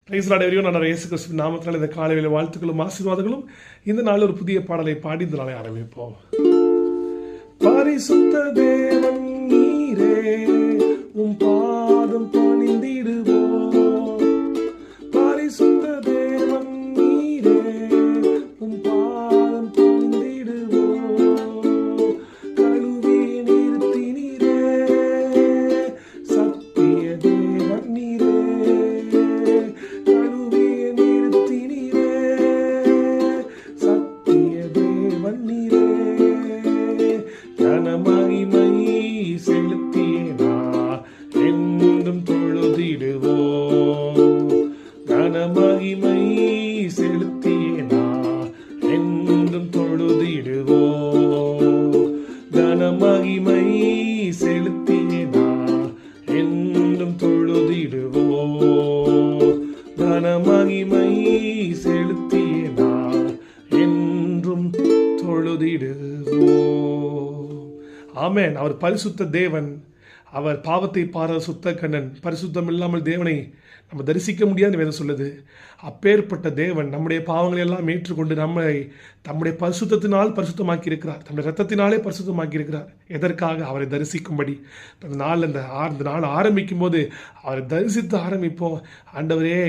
Price Lord everyone. நான் இயேசு கிறிஸ்துவின் நாமத்தினால் இந்த காலையில் வாழ்த்துக்களும் ஆசீர்வாதங்களும். இந்த நாள் ஒரு புதிய பாடலை பாடி இந்த நாளை ஆரம்பிப்போம். பரிசுத்த தேவன் நீரே, உம் பாதம் பணிந்திடுவோம். பரிசுத்த தேவன் நீரே, உம் பாதம் பணிந்திடுவோம். கழுவி நிறுத்தினீரே, சத்திய தேவன் நீரே, மகிமை செலுத்தினா என்றும் தொழுதிடுவோம். கனமகிமை செலுத்தினா என்றும் தொழுதிடுவோம். கனமகிமை செலுத்தினா என்றும் தொழுதிடுவோம். கனமகிமை செலுத்தினா என்றும் தொழுதிடுவோம். ஆமென். அவர் பரிசுத்த தேவன். அவர் பாவத்தை பார சுத்த கண்ணன். பரிசுத்தம் இல்லாமல் தேவனை நம்ம தரிசிக்க முடியாது வேதம் சொல்லுது. அப்பேற்பட்ட தேவன் நம்முடைய பாவங்களை எல்லாம் ஏற்றுக்கொண்டு நம்மை தம்முடைய பரிசுத்தத்தினால் பரிசுத்தமாக்கி இருக்கிறார். தம்முடைய ரத்தத்தினாலே பரிசுத்தமாக்கி இருக்கிறார். எதற்காக? அவரை தரிசிக்கும்படி. இந்த நாள் ஆரம்பிக்கும் போது அவரை தரிசித்து ஆரம்பிப்போம். ஆண்டவரே,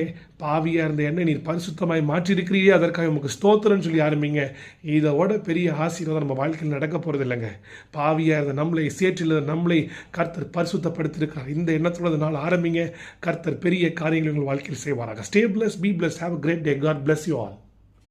பாவியா இருந்த என்னை நீர் பரிசுத்தமாய் மாற்றிருக்கிறீரே, அதற்காக உங்களுக்கு ஸ்தோத்திரம்னு சொல்லி ஆரம்பிங்க. இதோட பெரிய ஆசீர்வாதம் நம்ம வாழ்க்கையில் நடக்க போறது இல்லைங்க. பாவியா இருந்த நம்மளை, சேற்றில் நம்மளை கர்த்தர் பரிசுத்தப்படுத்தியிருக்கிறார். இந்த எண்ணத்தோட நாள் ஆரம்பிங்க. கர்த்தர் பெரிய காரியங்கள் உங்கள் வாழ்க்கையில் செய்வாராக. Stay blessed, be blessed, have a great day. God bless you all.